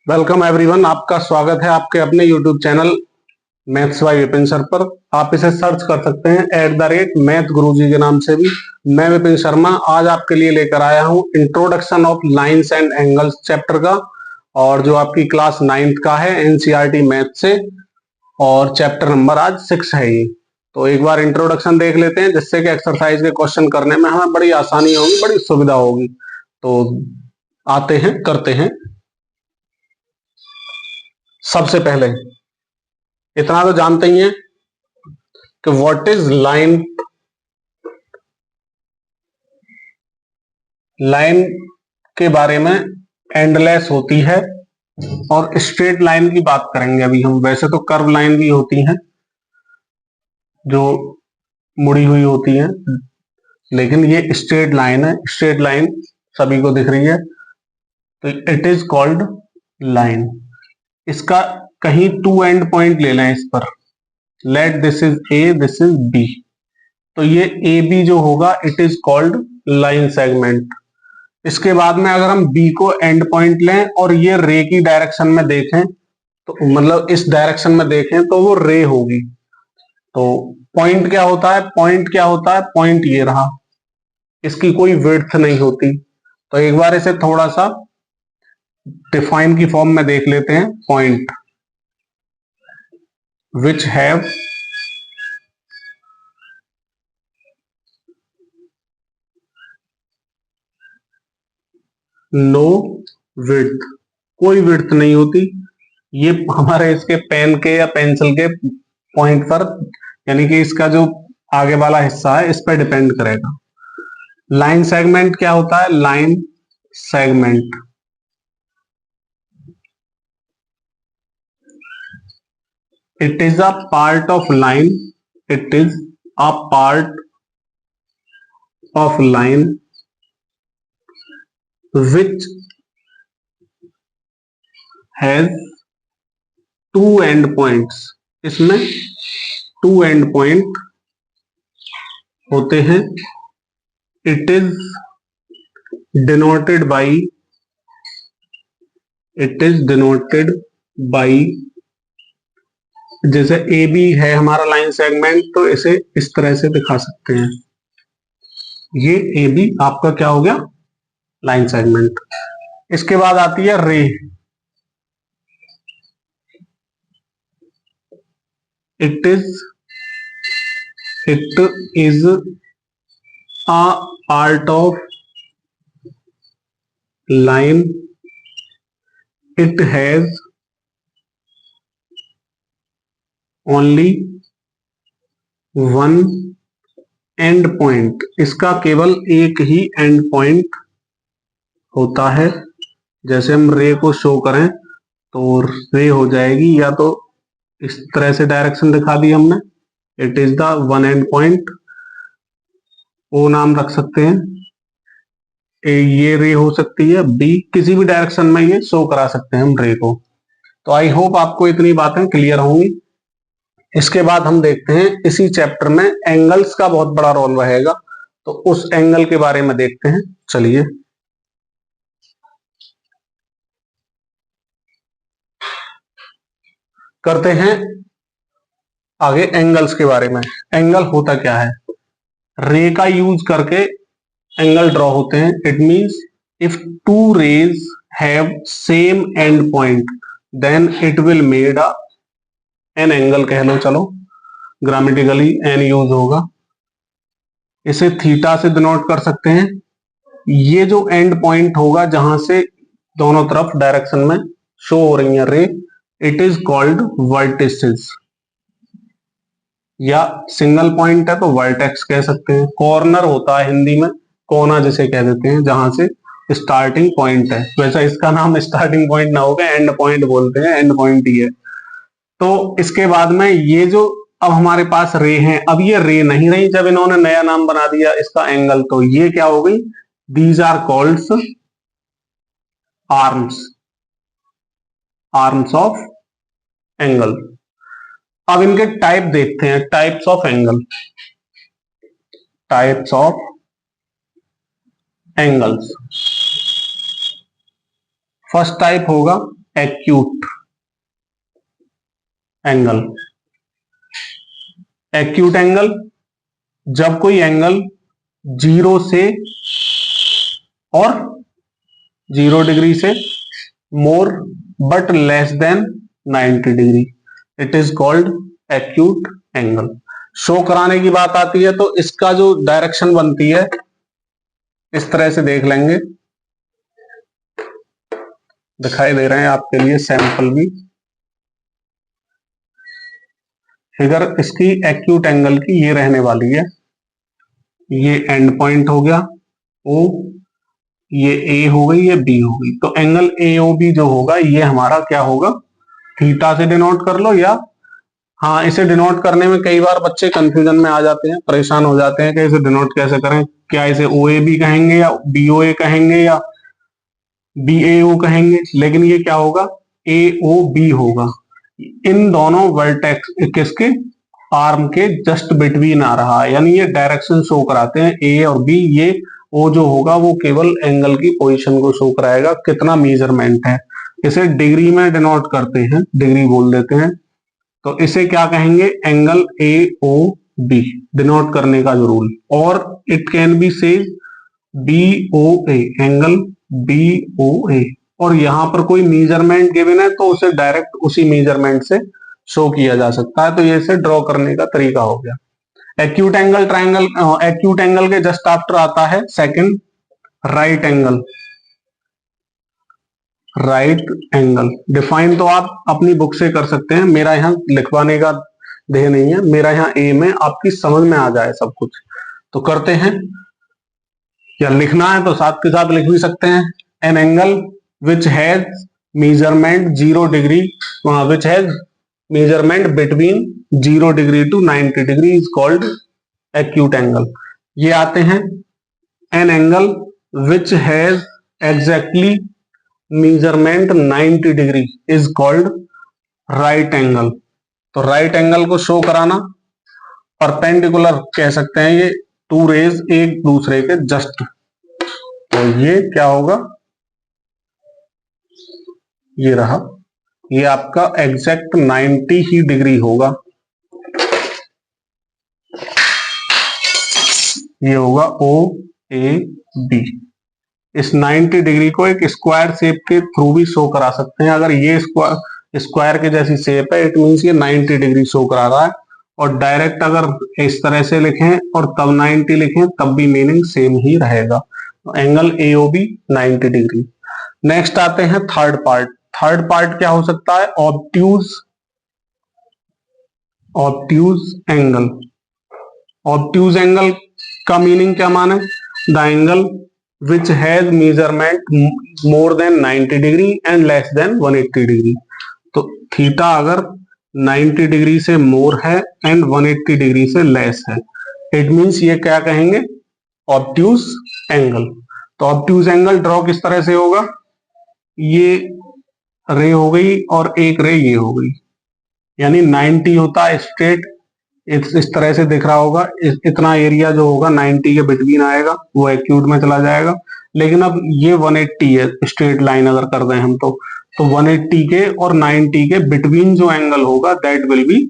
Welcome everyone, आपका स्वागत है आपके अपने YouTube channel maths by Vipin sir पर। आप इसे सर्च कर सकते हैं @मैथ गुरुजी के नाम से भी। मैं विपिन शर्मा आज आपके लिए लेकर आया हूं introduction of lines and angles chapter का, और जो आपकी क्लास 9th का है एनसीईआरटी मैथ से, और चैप्टर नंबर आज 6 है ये। तो एक बार इंट्रोडक्शन देख लेते हैं, जिससे कि एक्सरसाइज के क्वेश्चन करने में हमें बड़ी आसानी होगी, बड़ी सुविधा होगी। तो आते हैं, करते हैं। सबसे पहले इतना तो जानते ही हैं कि व्हाट इज लाइन। लाइन के बारे में एंडलेस होती है, और स्ट्रेट लाइन की बात करेंगे अभी हम। वैसे तो कर्व लाइन भी होती हैं जो मुड़ी हुई होती हैं, लेकिन ये स्ट्रेट लाइन है। स्ट्रेट लाइन सभी को दिख रही है, तो इट इज कॉल्ड लाइन। इसका कहीं टू एंड पॉइंट ले लें इस पर, let this is A, this is B, तो ये ए बी जो होगा it is called line segment. इसके बाद में अगर हम बी को एंड पॉइंट लें और ये रे की डायरेक्शन में देखें, तो मतलब इस डायरेक्शन में देखें तो वो रे होगी। तो पॉइंट क्या होता है, पॉइंट क्या होता है, पॉइंट ये रहा, इसकी कोई विड्थ नहीं होती। तो एक बार इसे थोड़ा सा डिफाइन की फॉर्म में देख लेते हैं। Point which have no width, कोई विड्थ नहीं होती। ये हमारे इसके पेन के या पेंसिल के पॉइंट पर, यानी कि इसका जो आगे वाला हिस्सा है इस पर डिपेंड करेगा। लाइन सेगमेंट क्या होता है, line segment it is a part of line, it is a part of line which has two end points। इसमें टू एंड पॉइंट होते हैं। It is denoted by, it is denoted by, जैसे A B है हमारा line segment, तो इसे इस तरह से दिखा सकते हैं। ये ए बी आपका क्या हो गया, लाइन सेगमेंट। इसके बाद आती है रे। It is a part of line, it has only one end point. इसका केवल एक ही एंड पॉइंट होता है। जैसे हम रे को शो करें तो रे हो जाएगी, या तो इस तरह से डायरेक्शन दिखा दी हमने, it is the one end point, O नाम रख सकते हैं। ये रे हो सकती है, बी, किसी भी डायरेक्शन में ये शो करा सकते हैं हम रे को। तो आई होप आपको इतनी बातें क्लियर होंगी। इसके बाद हम देखते हैं इसी चैप्टर में एंगल्स का बहुत बड़ा रोल रहेगा, तो उस एंगल के बारे में देखते हैं। चलिए करते हैं आगे एंगल्स के बारे में। एंगल होता क्या है, रे का यूज करके एंगल ड्रॉ होते हैं। It means if two rays have same end point then it will made a an angle कह लो, चलो ग्रामेटिकली एन यूज होगा। इसे थीटा से डिनोट कर सकते हैं। ये जो एंड पॉइंट होगा जहां से दोनों तरफ डायरेक्शन में शो हो रही है रे, इट इज कॉल्ड वर्टिसेस, या सिंगल पॉइंट है तो वर्टेक्स कह सकते हैं। कॉर्नर होता है हिंदी में, कोना जिसे कह देते हैं, जहां से स्टार्टिंग पॉइंट है। वैसा इसका नाम स्टार्टिंग पॉइंट ना होगा, एंड पॉइंट बोलते हैं, एंड पॉइंट ही है। तो इसके बाद में ये जो अब हमारे पास रे हैं, अब ये रे नहीं रही जब इन्होंने नया नाम बना दिया इसका एंगल, तो ये क्या हो गई, these are called arms, arms of angle. अब इनके टाइप देखते हैं, types of angle, types of angles. First type होगा एक्यूट एंगल। एक्यूट एंगल, जब कोई एंगल 0 से और 0 डिग्री से more but less than 90 degree, it is called acute angle. Show कराने की बात आती है तो इसका जो डायरेक्शन बनती है इस तरह से देख लेंगे, दिखाई दे रहे हैं आपके लिए सैंपल भी। फिगर इसकी एक्यूट एंगल की ये रहने वाली है, ये एंड पॉइंट हो गया O, ये A हो गई, ये B हो गई। तो एंगल AOB जो होगा ये हमारा क्या होगा, थीटा से डिनोट कर लो, या हाँ इसे डिनोट करने में कई बार बच्चे कंफ्यूजन में आ जाते हैं, परेशान हो जाते हैं कि इसे डिनोट कैसे करें, क्या इसे OAB कहेंगे या BOA कहेंगे या BAO कहेंगे, लेकिन ये क्या होगा, AOB होगा। इन दोनों वर्टेक्स किसके, आर्म के जस्ट बिटवीन आ रहा है, यानी ये डायरेक्शन शो कराते हैं A और B। ये O जो होगा वो केवल एंगल की पोजीशन को शो कराएगा, कितना मेजरमेंट है। इसे डिग्री में डिनोट करते हैं, डिग्री बोल देते हैं। तो इसे क्या कहेंगे, एंगल AOB डिनोट करने का जो रूल। और इट कैन बी से BOA, एंगल BOA। और यहां पर कोई मेजरमेंट गिवन है तो उसे डायरेक्ट उसी मेजरमेंट से शो किया जा सकता है। तो ये इसे ड्रॉ करने का तरीका हो गया। Acute angle triangle, acute angle के जस्ट आफ्टर आता है second right angle. Right angle define तो आप अपनी बुक से कर सकते हैं, मेरा यहाँ लिखवाने का ध्येय नहीं है, मेरा यहाँ एम है आपकी समझ में आ जाए सब कुछ। तो करते हैं, या लिखना है तो साथ के साथ लिख भी सकते हैं। An angle which has measurement 0 degree, which has measurement between 0 degree to 90 degree is called acute angle. ये आते हैं an angle which has exactly measurement 90 degree is called right angle. तो राइट एंगल को शो कराना, perpendicular कह सकते हैं, ये टू रेज एक दूसरे के जस्ट। तो ये क्या होगा, ये रहा, ये आपका एग्जैक्ट 90 ही डिग्री होगा। ये होगा OAB। इस 90 डिग्री को एक स्क्वायर शेप के थ्रू भी शो करा सकते हैं। अगर ये स्क्वायर के जैसी शेप है, इट मीन्स ये 90 डिग्री शो करा रहा है। और डायरेक्ट अगर इस तरह से लिखें और तब 90 लिखें तब भी मीनिंग सेम ही रहेगा। तो एंगल AOB 90 डिग्री। नेक्स्ट आते हैं थर्ड पार्ट। थर्ड पार्ट क्या हो सकता है, ऑब्ट्यूज एंगल। ऑब्ट्यूज एंगल का मीनिंग क्या माने, the angle which has measurement more than 90 degree and less than 180 degree. तो थीटा अगर 90 डिग्री से मोर है एंड 180 डिग्री से लेस है, इट मीन्स ये क्या कहेंगे, ऑब्ट्यूज एंगल। तो ऑब्ट्यूज एंगल ड्रॉ किस तरह से होगा, ये रे हो गई और एक रे ये हो गई, यानी 90 होता है स्ट्रेट, इस तरह से दिख रहा होगा। इतना एरिया जो होगा 90 के बिटवीन आएगा, वो एक्यूट में चला जाएगा। लेकिन अब ये 180 है, स्ट्रेट लाइन अगर कर दें हम तो 180 के और 90 के बिटवीन जो एंगल होगा that will be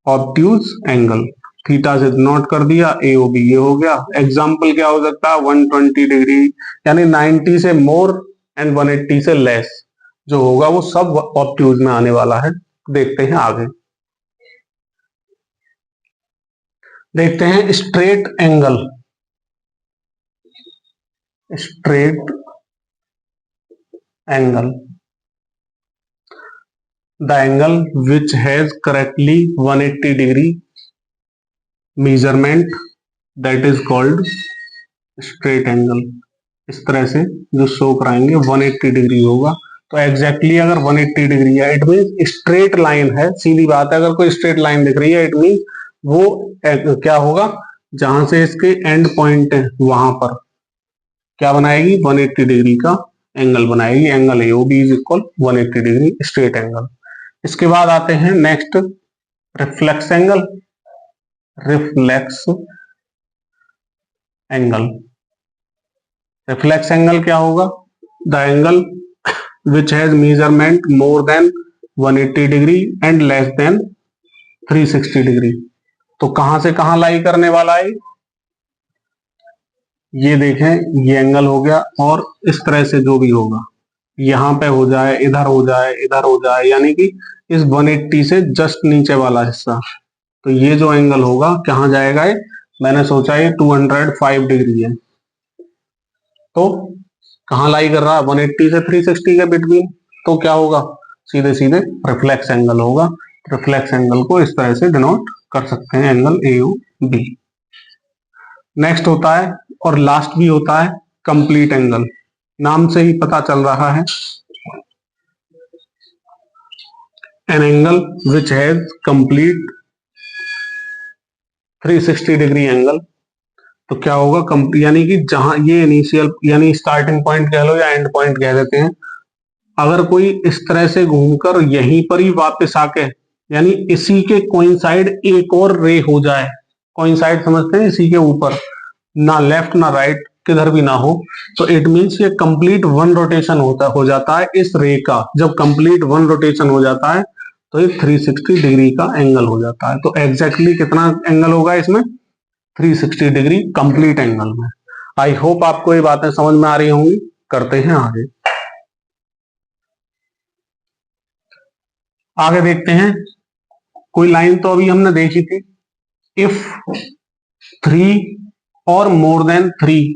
obtuse angle. Theta से नोट कर दिया, AOB ये हो गया। एग्जाम्पल क्या हो सकता है, 120 डिग्री, यानी 90 से मोर एंड 180 से लेस जो होगा वो सब ऑब्ट्यूज में आने वाला है। देखते हैं आगे, देखते हैं straight angle. Straight angle, the angle which has correctly 180 degree measurement that is called straight angle. इस तरह से जो शो कराएंगे 180 डिग्री होगा। तो एग्जैक्टली अगर 180 डिग्री है इट मीन स्ट्रेट लाइन है, सीधी बात है। अगर कोई स्ट्रेट लाइन दिख रही है इट मीन वो क्या होगा, जहां से इसके एंड पॉइंट है वहां पर क्या बनाएगी, 180 डिग्री का एंगल बनाएगी। Angle AOB is equal 180 degree straight angle. इसके बाद आते हैं next reflex angle. Reflex angle, reflex angle क्या होगा, the angle which has measurement more than 180 degree and less than 360 degree. तो कहां से कहां लाई करने वाला है, ये देखें, ये एंगल हो गया और इस तरह से जो भी होगा यहां पे हो जाए, इधर हो जाए, इधर हो जाए, यानी कि इस 180 से जस्ट नीचे वाला हिस्सा। तो ये जो एंगल होगा कहां जाएगा, ये मैंने सोचा ये 205 डिग्री है, तो कहां लाई कर रहा है, 180 से 360 के बिटवीन। तो क्या होगा, सीधे सीधे रिफ्लेक्स एंगल होगा। रिफ्लेक्स एंगल को इस तरह से डिनोट कर सकते हैं, angle A U B. Next होता है और लास्ट भी होता है कंप्लीट एंगल। नाम से ही पता चल रहा है, N angle which has complete 360 degree angle. तो क्या होगा, यानी कि जहां ये इनिशियल यानी स्टार्टिंग पॉइंट कह लो या एंड पॉइंट कह देते हैं, अगर कोई इस तरह से घूमकर यहीं पर ही वापस आके यानी इसी के कोइंसाइड एक और रे हो जाए, कोइंसाइड समझते हैं, इसी के ऊपर ना लेफ्ट ना राइट किधर भी ना हो, तो इट मींस ये कंप्लीट वन रोटेशन हो जाता है इस रे का। जब कंप्लीट वन रोटेशन हो जाता है तो ये 360 डिग्री का एंगल हो जाता है। तो एग्जैक्टली कितना एंगल होगा इसमें, 360 डिग्री कंप्लीट एंगल में। आई होप आपको ये बातें समझ में आ रही होंगी। करते हैं आगे, आगे देखते हैं। कोई लाइन तो अभी हमने देखी थी, इफ 3 और मोर देन 3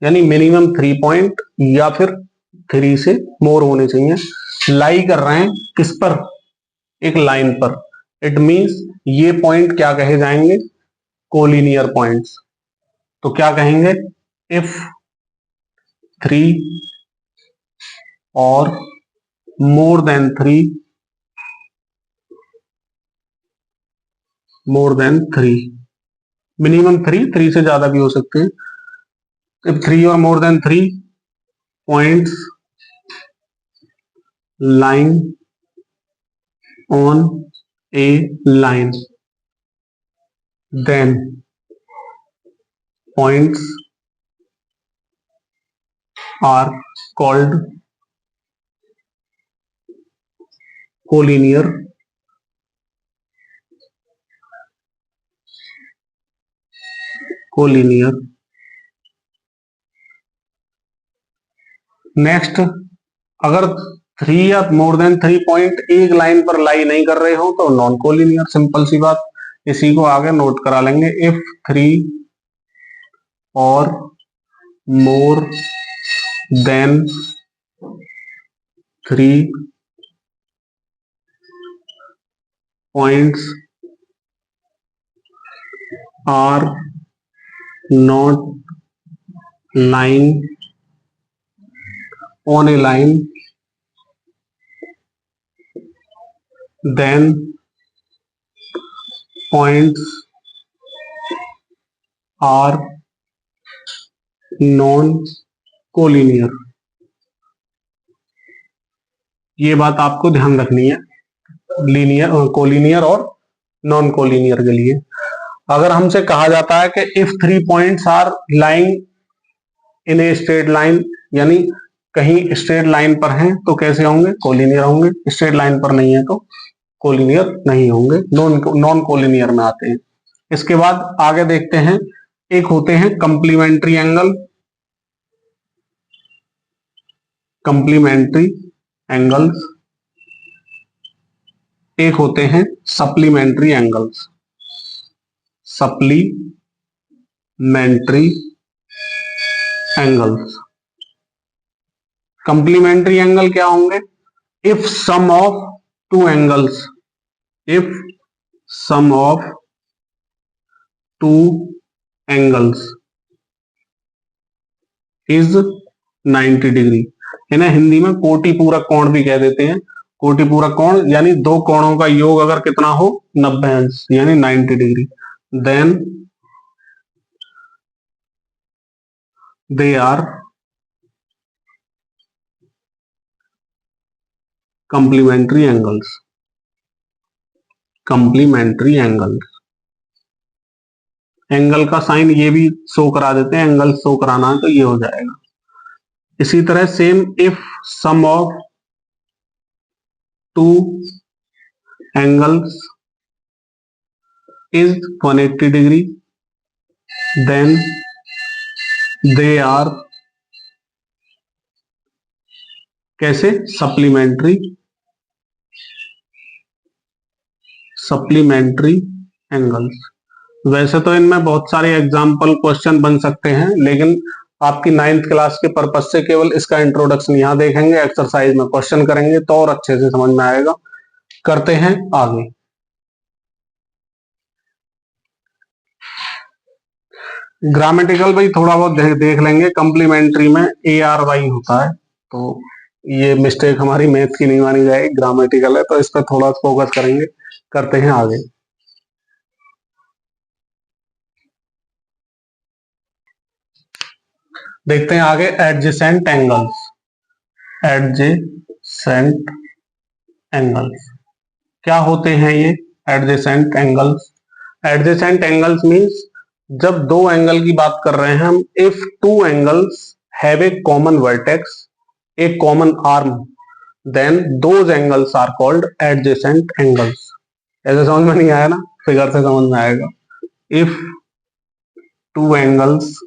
यानी मिनिमम 3 पॉइंट या फिर 3 से मोर होने चाहिए, लाई कर रहे हैं किस पर, एक लाइन पर। इट मींस ये पॉइंट क्या कहे जाएंगे, कोलिनियर पॉइंट्स। तो क्या कहेंगे, इफ 3 और मोर देन 3 मिनिमम 3 से ज्यादा भी हो सकते हैं। इफ 3 और more than 3 points lying on a line, then points are called collinear next, अगर 3 या मोर देन 3 पॉइंट एक लाइन पर लाई नहीं कर रहे हो तो नॉन कोलिनियर, सिंपल सी बात। इसी को आगे नोट करा लेंगे, इफ 3 और more than 3 points are not lying on a line, then points are non-collinear। ये बात आपको ध्यान रखनी है, लीनियर, कोलिनियर और नॉन कोलिनियर के लिए। अगर हमसे कहा जाता है कि if 3 points are lying in a straight line, यानी कहीं स्ट्रेट लाइन पर हैं तो कैसे होंगे, कोलिनियर होंगे। स्ट्रेट लाइन पर नहीं है तो कोलिनियर नहीं होंगे, नॉन कोलिनियर में आते हैं। इसके बाद आगे देखते हैं, एक होते हैं कंप्लीमेंट्री एंगल, एंगल्स, एक होते हैं सप्लीमेंट्री एंगल्स, कंप्लीमेंट्री एंगल क्या होंगे, if sum of two angles, is 90 degree. इन्हें हिंदी में कोटि पूरक कोण भी कह देते हैं। कोटि पूरक कोण यानी दो कोणों का योग अगर कितना हो, 90 अंश यानी 90 degree, then they are complementary angles. Angle का साइन ये भी शो करा देते हैं, एंगल शो कराना है तो ये हो जाएगा। इसी तरह same if sum of two angles is 180 degree then they are कैसे सप्लीमेंट्री एंगल्स। वैसे तो इनमें बहुत सारे एग्जाम्पल क्वेश्चन बन सकते हैं, लेकिन आपकी 9th क्लास के पर्पज से केवल इसका इंट्रोडक्शन यहां देखेंगे, एक्सरसाइज में क्वेश्चन करेंगे तो और अच्छे से समझ में आएगा। करते हैं आगे। ग्रामेटिकल भाई थोड़ा बहुत देख लेंगे, कंप्लीमेंट्री में ARY होता है, तो ये मिस्टेक हमारी मैथ की नहीं मानी जाएगी, ग्रामेटिकल है तो इस पर थोड़ा फोकस करेंगे। करते हैं आगे। देखते हैं आगे एडजेसेंट एंगल्स। एडजेसेंट एंगल्स क्या होते हैं ये adjacent angles? Adjacent angles means जब दो एंगल की बात कर रहे हैं हम, if two angles have a common vertex, a common arm, then those angles are called adjacent angles. ऐसे समझ में नहीं आया ना, फिगर से समझ में आएगा। If two angles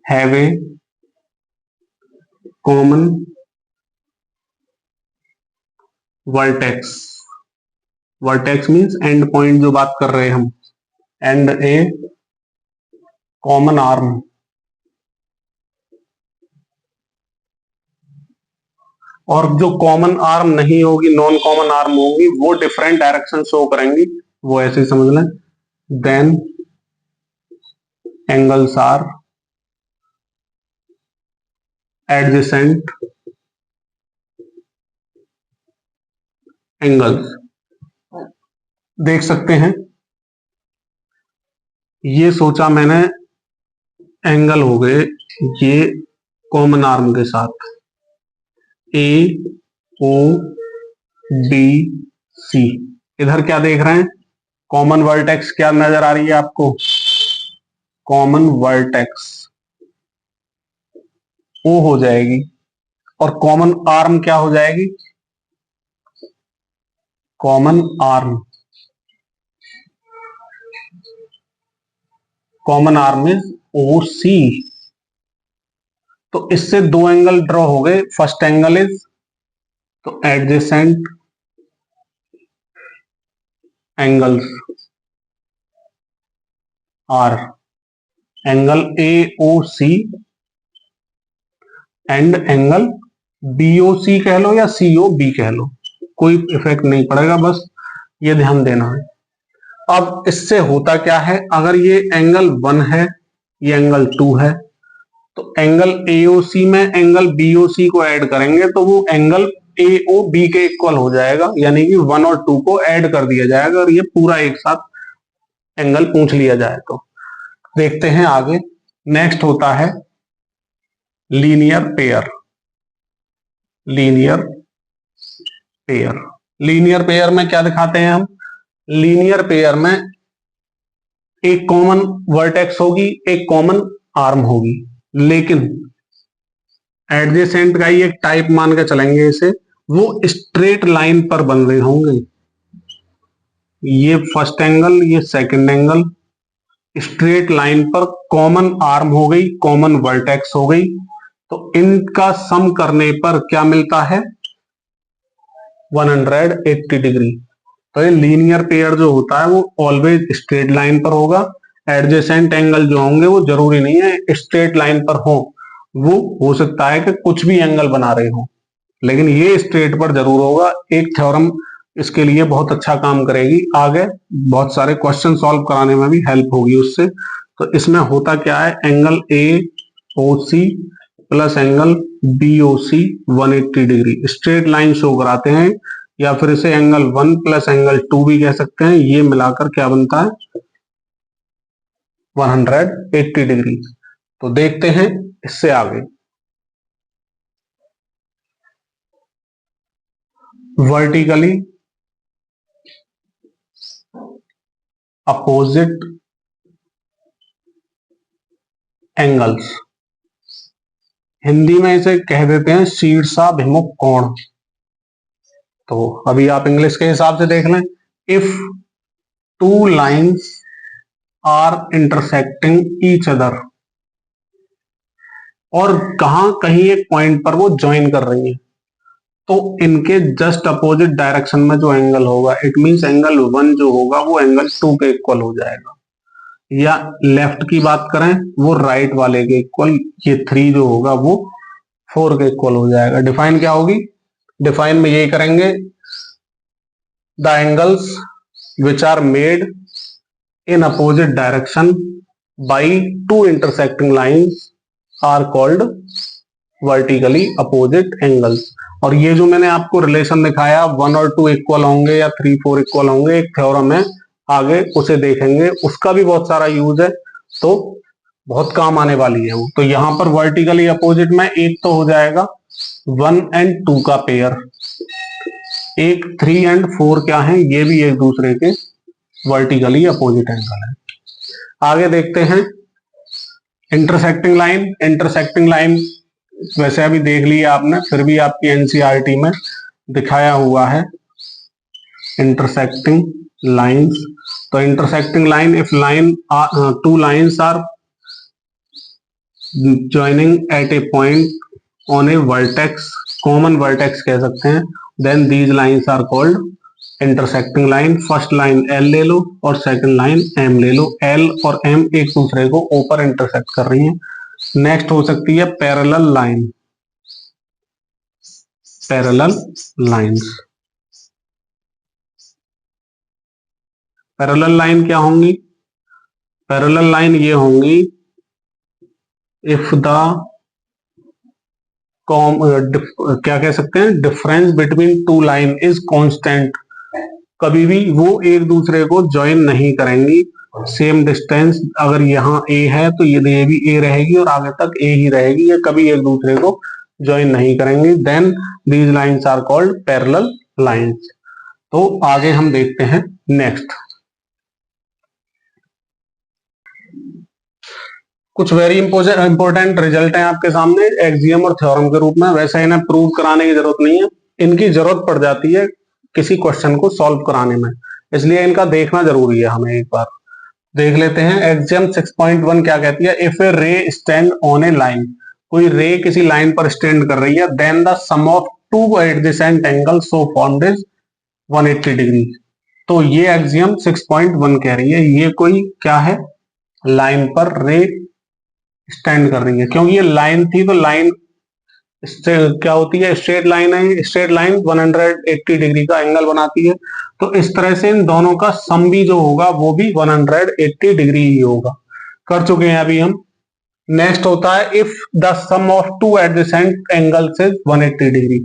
have a common vertex, vertex means and point जो बात कर रहे हैं हम, एंड ए कॉमन आर्म, और जो कॉमन आर्म नहीं होगी, नॉन कॉमन आर्म होगी, वो डिफरेंट डायरेक्शन शो करेंगी, वो ऐसे ही समझ लें। Then angles are adjacent angles. देख सकते हैं, ये सोचा मैंने एंगल हो गए ये कॉमन आर्म के साथ, ए ओ बी सी। इधर क्या देख रहे हैं, कॉमन वर्टेक्स क्या नजर आ रही है आपको, कॉमन वर्टेक्स ओ हो जाएगी, और कॉमन आर्म क्या हो जाएगी, common arm, common arm is O C. तो इससे दो एंगल ड्रॉ हो गए, फर्स्ट एंगल इज, तो adjacent angles are angle A O C and angle BOC कह लो या COB कह लो, कोई इफेक्ट नहीं पड़ेगा, बस ये ध्यान देना है। अब इससे होता क्या है, अगर ये एंगल 1 है, ये एंगल 2 है, तो एंगल AOC में एंगल BOC को ऐड करेंगे तो वो एंगल AOB के इक्वल हो जाएगा, यानी कि 1 और 2 को ऐड कर दिया जाएगा और ये पूरा एक साथ एंगल पूछ लिया जाए तो। देखते हैं आगे। नेक्स्ट होता है linear pair. Linear pair, linear pair में क्या दिखाते हैं हम, लीनियर पेयर में एक कॉमन वर्टेक्स होगी, एक कॉमन आर्म होगी, लेकिन एडजेसेंट का ही एक टाइप मान के चलेंगे इसे, वो स्ट्रेट लाइन पर बन रहे होंगे। ये फर्स्ट एंगल, ये सेकंड एंगल, स्ट्रेट लाइन पर कॉमन आर्म हो गई, कॉमन वर्टेक्स हो गई, तो इनका सम करने पर क्या मिलता है, 180 डिग्री। तो ये लीनियर पेयर जो होता है वो ऑलवेज स्ट्रेट लाइन पर होगा। एडजेसेंट एंगल जो होंगे वो जरूरी नहीं है स्ट्रेट लाइन पर हो, वो हो सकता है कि कुछ भी एंगल बना रहे हो, लेकिन ये स्ट्रेट पर जरूर होगा। एक थ्योरम इसके लिए बहुत अच्छा काम करेगी, आगे बहुत सारे क्वेश्चन सॉल्व कराने में भी हेल्प होगी उससे। तो इसमें होता क्या है, angle AOC plus angle BOC 180 degree straight line show कराते हैं, या फिर इसे एंगल 1 प्लस एंगल 2 भी कह सकते हैं। ये मिलाकर क्या बनता है, 180 डिग्री। तो देखते हैं इससे आगे। वर्टिकली अपोजिट एंगल्स, हिंदी में इसे कह देते हैं शीर्षाभिमुख कोण। तो अभी आप इंग्लिश के हिसाब से देख लें, if two lines are intersecting each other, और कहा कहीं एक पॉइंट पर वो ज्वाइन कर रही है, तो इनके जस्ट अपोजिट डायरेक्शन में जो एंगल होगा, इट मींस एंगल 1 जो होगा वो एंगल 2 के इक्वल हो जाएगा, या लेफ्ट की बात करें वो राइट वाले के इक्वल, ये 3 जो होगा वो 4 के इक्वल हो जाएगा। डिफाइन क्या होगी, डिफाइन में यही करेंगे, the angles which are made in opposite direction by two intersecting lines are called vertically opposite angles. और ये जो मैंने आपको रिलेशन दिखाया 1 और 2 इक्वल होंगे या 3 4 इक्वल होंगे, एक थ्योरम है, आगे उसे देखेंगे, उसका भी बहुत सारा यूज है, तो बहुत काम आने वाली है वो। तो यहां पर वर्टिकली अपोजिट में एक तो हो जाएगा 1 एंड 2 का पेयर, एक 3 एंड 4 क्या है, ये भी एक दूसरे के वर्टिकली अपोजिट एंगल है। आगे देखते हैं इंटरसेक्टिंग लाइन। इंटरसेक्टिंग लाइन वैसे अभी देख लिया आपने, फिर भी आपकी एनसीईआरटी में दिखाया हुआ है इंटरसेक्टिंग लाइंस। तो intersecting line, if line two lines are joining at a point on a vertex, common vertex कह सकते हैं, then these lines are called intersecting line. First line L ले लो और सेकंड लाइन एम ले लो, L और M एक दूसरे को ऊपर इंटरसेक्ट कर रही हैं। नेक्स्ट हो सकती है parallel line, parallel lines. Parallel line क्या होंगी, पैरेलल लाइन ये होंगी इफ द क्या कह सकते हैं, difference between two line is constant, कभी भी वो एक दूसरे को ज्वाइन नहीं करेंगी, सेम डिस्टेंस, अगर यहाँ ए है तो ये भी ए रहेगी और आगे तक ए ही रहेगी, ये कभी एक दूसरे को ज्वाइन नहीं करेंगी, then these lines are called parallel lines. तो आगे हम देखते हैं नेक्स्ट कुछ वेरी इंपॉर्टेंट रिजल्ट हैं आपके सामने एक्सियम और थ्योरम के रूप में। वैसे इन्हें प्रूव कराने की जरूरत नहीं है, इनकी जरूरत पड़ जाती है किसी क्वेश्चन को सॉल्व कराने में, इसलिए इनका देखना जरूरी है, हमें एक बार देख लेते हैं। एक्सियम 6.1 क्या कहती है, इफ ए रे स्टैंड ऑन ए लाइन, कोई रे किसी लाइन पर स्टैंड कर रही है, then the sum of two adjacent angle so formed is 180 degree. तो ये एक्सियम 6.1 कह रही है, ये कोई क्या है, लाइन पर रे स्टैंड कर रही है, क्योंकि ये लाइन थी तो लाइन क्या होती है, स्ट्रेट लाइन है, स्ट्रेट लाइन 180 डिग्री का एंगल बनाती है, तो इस तरह से इन दोनों का सम भी जो होगा वो भी 180 डिग्री ही होगा। कर चुके हैं अभी हम। नेक्स्ट होता है if the sum of two adjacent angles is 180 degree,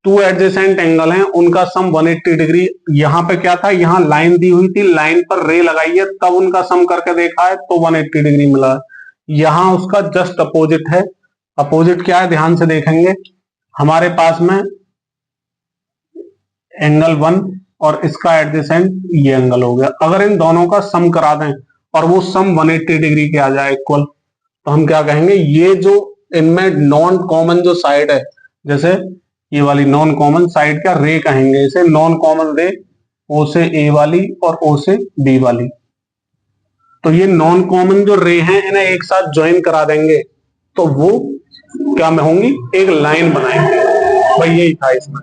two adjacent angle हैं उनका सम 180 डिग्री। यहां पे क्या था, यहां लाइन दी हुई थी, लाइन पर रे लगाई है, तब उनका सम करके देखा है तो 180 डिग्री मिला। यहां उसका जस्ट अपोजिट है, अपोजिट क्या है ध्यान से देखेंगे, हमारे पास में एंगल 1 और इसका एडजेसेंट ये एंगल हो गया। अगर इन दोनों का सम करा दें और वो सम 180 डिग्री के आ जाए इक्वल, तो हम क्या कहेंगे, ये जो इनमें नॉन कॉमन जो साइड है, जैसे ये वाली नॉन कॉमन साइड क्या रे कहेंगे इसे, नॉन कॉमन रे ओ से ए वाली और ओ से बी वाली, तो ये नॉन कॉमन जो रे हैं इन्हें एक साथ ज्वाइन करा देंगे तो वो क्या में होंगी, एक लाइन बनाएंगे। भाई यही था इसमें।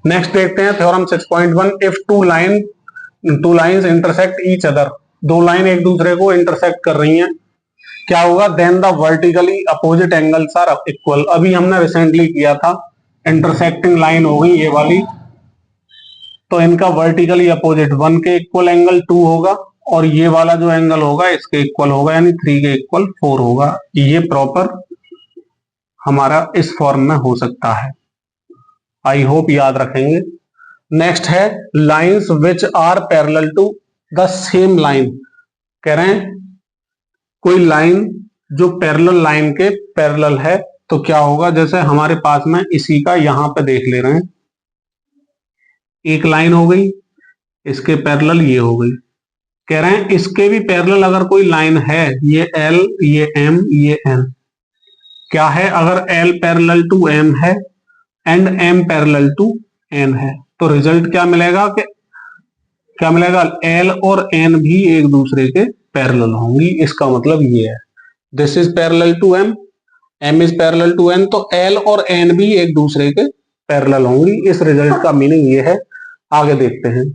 नेक्स्ट देखते हैं theorem 6.1, if two lines intersect each other, दो लाइन एक दूसरे को इंटरसेक्ट कर रही हैं, क्या होगा, then the vertically opposite angles are equal. अभी हमने रिसेंटली किया था, इंटरसेक्टिंग लाइन हो गई ये वाली, तो इनका वर्टिकली अपोजिट 1 के इक्वल एंगल 2 होगा और ये वाला जो एंगल होगा इसके इक्वल होगा, यानी 3 के इक्वल 4 होगा। ये प्रॉपर हमारा इस फॉर्म में हो सकता है, आई होप याद रखेंगे। नेक्स्ट है lines which are parallel to the same line, कह रहे हैं कोई लाइन जो पैरेलल लाइन के पैरेलल है, तो क्या होगा, जैसे हमारे पास में इसी का यहां पे देख ले रहे हैं, एक लाइन हो गई, इसके पैरेलल ये हो गई, कह रहे हैं इसके भी पैरेलल अगर कोई लाइन है, ये एल ये एम ये एन, क्या है, अगर L पैरेलल टू M है and M parallel to N है तो रिजल्ट क्या मिलेगा कि क्या मिलेगा, L और N भी एक दूसरे के पैरेलल होंगी। इसका मतलब ये है this is parallel to M, M is parallel to N, तो L और N भी एक दूसरे के पैरेलल होंगी। इस रिजल्ट का मीनिंग ये है। आगे देखते हैं।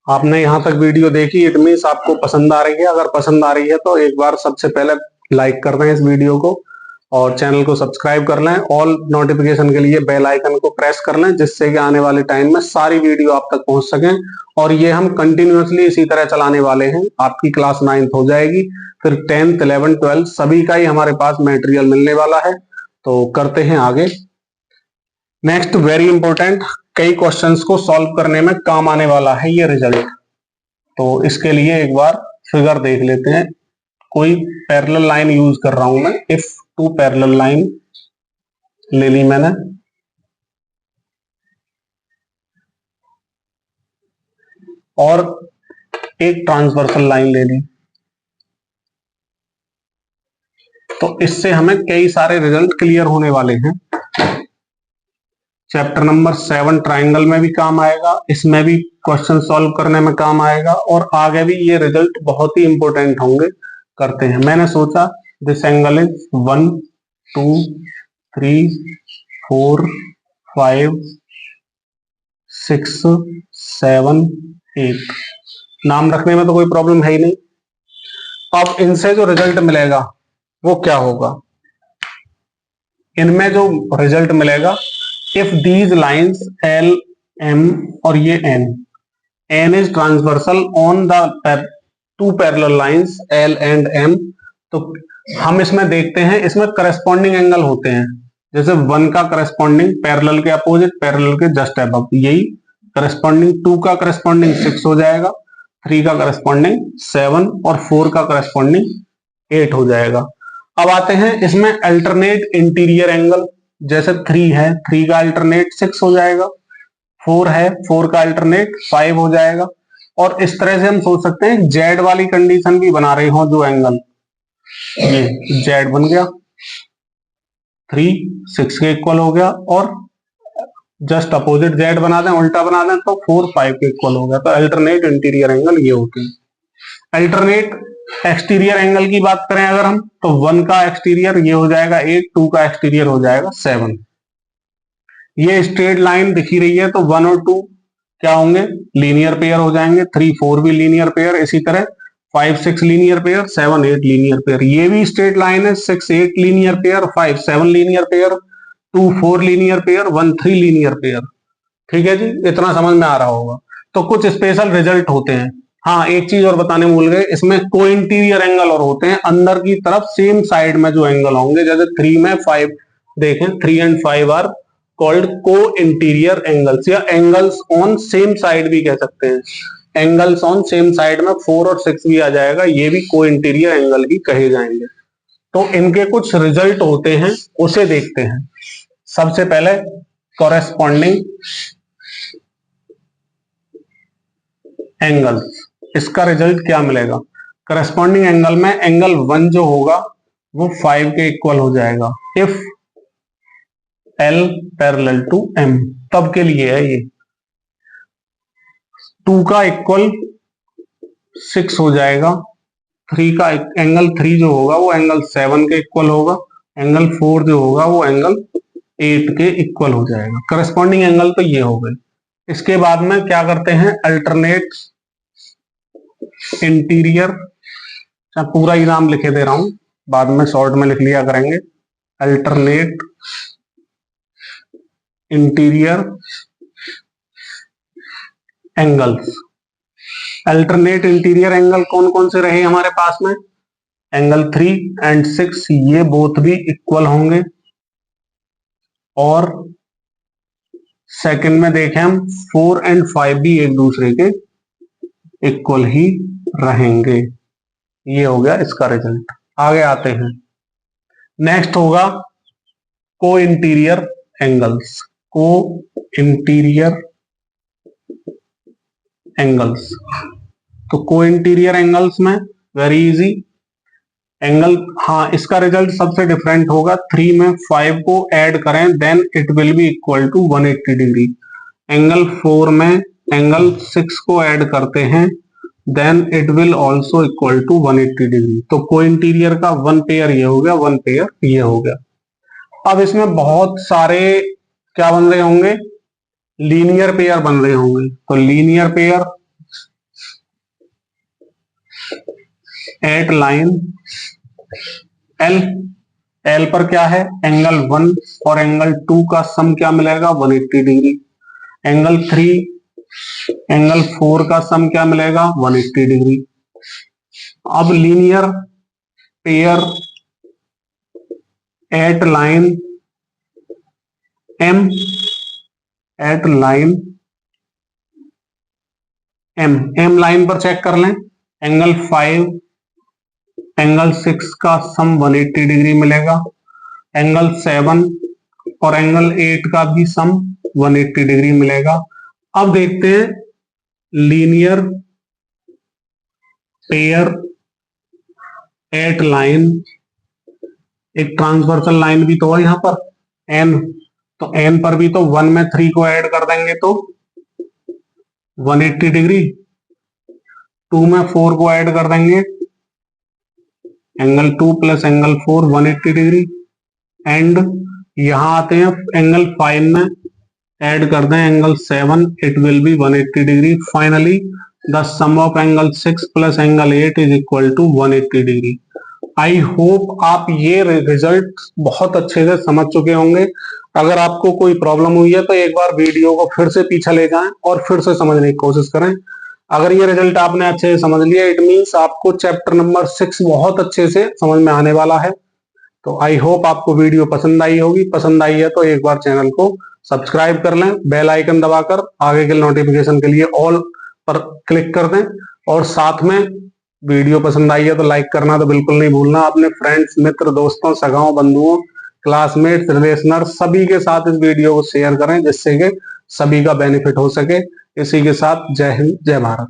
आपने यहां तक वीडियो देखी, इट मीन्स आपको पसंद आ रही है। अगर पसंद आ रही है तो एक बार सबसे पहले लाइक कर दें इस वीडियो को और चैनल को सब्सक्राइब कर लें। ऑल नोटिफिकेशन के लिए बेल आइकन को प्रेस कर लें, जिससे कि आने वाले टाइम में सारी वीडियो आप तक पहुंच सकें। और ये हम कंटिन्यूअसली इसी तरह चलाने वाले हैं। आपकी क्लास 9th हो जाएगी, फिर 10th 11th 12th सभी का ही हमारे पास मटेरियल मिलने वाला है। तो करते हैं आगे। नेक्स्ट वेरी इंपॉर्टेंट, कई क्वेश्चंस को सॉल्व करने में काम आने वाला है ये रिजल्ट। तो इसके लिए एक बार फिगर देख लेते हैं। कोई पैरेलल लाइन यूज कर रहा हूं मैं। इफ टू पैरेलल लाइन ले ली मैंने, और एक ट्रांसवर्सल लाइन ले ली, तो इससे हमें कई सारे रिजल्ट क्लियर होने वाले हैं। चैप्टर नंबर 7 ट्राइंगल में भी काम आएगा, इसमें भी क्वेश्चन सॉल्व करने में काम आएगा, और आगे भी ये रिजल्ट बहुत ही इंपॉर्टेंट होंगे। करते हैं। मैंने सोचा दिस एंगल इज 1 2 3 4 5 6 7 8। नाम रखने में तो कोई प्रॉब्लम है ही नहीं। अब इनसे जो रिजल्ट मिलेगा वो क्या होगा, इनमें जो रिजल्ट मिलेगा, if these lines L M और ये N is transversal on the two parallel lines L and M, तो हम इसमें देखते हैं, इसमें करस्पॉन्डिंग एंगल होते हैं। जैसे 1 का करस्पॉन्डिंग पैरेलल के अपोजिट, पैरेलल के जस्ट अबव, यही करस्पॉन्डिंग 2 का करस्पॉन्डिंग 6 हो जाएगा, 3 का करस्पॉन्डिंग 7 और 4 का करस्पॉन्डिंग 8 हो जाएगा। अब आते हैं इसमें अल्टरनेट इंटीरियर एंगल। जैसे 3 है, 3 का अल्टरनेट 6 हो जाएगा, 4 है, 4 का अल्टरनेट 5 हो जाएगा। और इस तरह से हम सोच सकते हैं जेड वाली कंडीशन भी बना रहे हो जो एंगल, ये जेड बन गया, 3 6 के इक्वल हो गया, और जस्ट अपोजिट जेड बना दें, उल्टा बना दें तो 4 5 के इक्वल हो गया। तो अल्टरनेट इंटीरियर एंगल ये होते हैं। अल्टरनेट एक्सटीरियर एंगल की बात करें अगर हम, तो 1 का एक्सटीरियर ये हो जाएगा 8, 2 का एक्सटीरियर हो जाएगा 7। ये स्ट्रेट लाइन दिखी रही है तो 1 और 2 क्या होंगे, लीनियर पेयर हो जाएंगे। 3 4 भी लीनियर पेयर, इसी तरह 5 6 लीनियर पेयर, 7 8 लीनियर पेयर। ये भी स्ट्रेट लाइन है, 6 8 linear pair, 5 7 linear pair, 2 4 linear pair, 1 3 linear pair. ठीक है जी, इतना समझ में आ रहा होगा। तो कुछ स्पेशल रिजल्ट होते हैं। हाँ, एक चीज और बताने भूल गए, इसमें को इंटीरियर एंगल और होते हैं, अंदर की तरफ सेम साइड में जो एंगल होंगे। जैसे 3 में 5 देखें, 3 एंड 5 आर कॉल्ड को इंटीरियर एंगल्स, या एंगल्स ऑन सेम साइड भी कह सकते हैं। एंगल्स ऑन सेम साइड में 4 और 6 भी आ जाएगा, ये भी को इंटीरियर एंगल ही कहे जाएंगे। तो इनके कुछ रिजल्ट होते हैं, उसे देखते हैं। सबसे पहले कॉरेस्पॉन्डिंग एंगल्स, इसका रिजल्ट क्या मिलेगा। करस्पॉन्डिंग एंगल में एंगल 1 जो होगा वो 5 के इक्वल हो जाएगा if L parallel to M। तब के लिए है ये। 2 का इक्वल 6 हो जाएगा, 3 का एंगल 3 जो होगा वो एंगल 7 के इक्वल होगा, एंगल 4 जो होगा वो एंगल 8 के इक्वल हो जाएगा। करस्पॉन्डिंग एंगल तो ये हो गए। इसके बाद में क्या करते हैं, अल्टरनेट इंटीरियर, पूरा ही नाम लिखे दे रहा हूं, बाद में शॉर्ट में लिख लिया करेंगे। Alternate interior angles. Alternate interior angle कौन कौन से रहे हमारे पास में, एंगल 3 एंड 6 ये बोथ भी इक्वल होंगे, और सेकंड में देखें हम 4 एंड 5 भी एक दूसरे के इक्वल ही रहेंगे। ये हो गया इसका रिजल्ट। आगे आते हैं, नेक्स्ट होगा को इंटीरियर एंगल्स। को इंटीरियर एंगल्स, तो को इंटीरियर एंगल्स में वेरी इजी, एंगल, हाँ इसका रिजल्ट सबसे डिफरेंट होगा। 3 में 5 को ऐड करें then it will be equal to 180 degree. Angle 4 में एंगल 6 को ऐड करते हैं then it will also equal to 180 degree. तो को इंटीरियर का 1 पेयर ये हो गया, 1 पेयर ये हो गया। अब इसमें बहुत सारे क्या बन रहे होंगे, लीनियर पेयर बन रहे होंगे। तो linear pair at line L, L पर क्या है, एंगल 1 और एंगल 2 का सम क्या मिलेगा, 180 डिग्री। एंगल 3, एंगल 4 का सम क्या मिलेगा, 180 डिग्री। अब linear pair at line M, at line M, M line पर चेक कर लें, एंगल 5 एंगल 6 का सम 180 डिग्री मिलेगा। एंगल 7 और एंगल 8 का भी सम 180 डिग्री मिलेगा। अब देखते हैं लीनियर पेयर एट लाइन, एक ट्रांसवर्सल लाइन भी तो है यहां पर एन, तो एन पर भी तो 1 में 3 को ऐड कर देंगे तो 180 डिग्री, 2 में 4 को ऐड कर देंगे, angle 2 plus angle 4 180 degree. And यहां आते हैं एंगल 5 में ऐड कर दें angle 7, it will be 180 degree. Finally the sum of angle 6 plus angle 8 is equal to 180 degree. I hope आप ये रिजल्ट बहुत अच्छे से समझ चुके होंगे। अगर आपको कोई प्रॉब्लम हुई है तो एक बार वीडियो को फिर से पीछे ले जाएं और फिर से समझने की कोशिश करें। अगर ये रिजल्ट आपने अच्छे से समझ लिया, इट मींस आपको चैप्टर नंबर 6 बहुत अच्छे से समझ में आने वाला है। तो आई होप आपको वीडियो पसंद आई होगी। पसंद आई है तो एक बार चैनल को सब्सक्राइब कर लें, बेल आइकन दबाकर आगे के नोटिफिकेशन के लिए ऑल पर क्लिक कर दें, और साथ में वीडियो पसंद आई है तो लाइक करना तो बिल्कुल नहीं भूलना। अपने फ्रेंड्स, मित्र, दोस्तों, सगाओं, बंधुओं, क्लासमेट्स, रिलेशनर सभी के साथ इस वीडियो को शेयर करें जिससे कि सभी का बेनिफिट हो सके। इसी के साथ जय हिंद, जय भारत।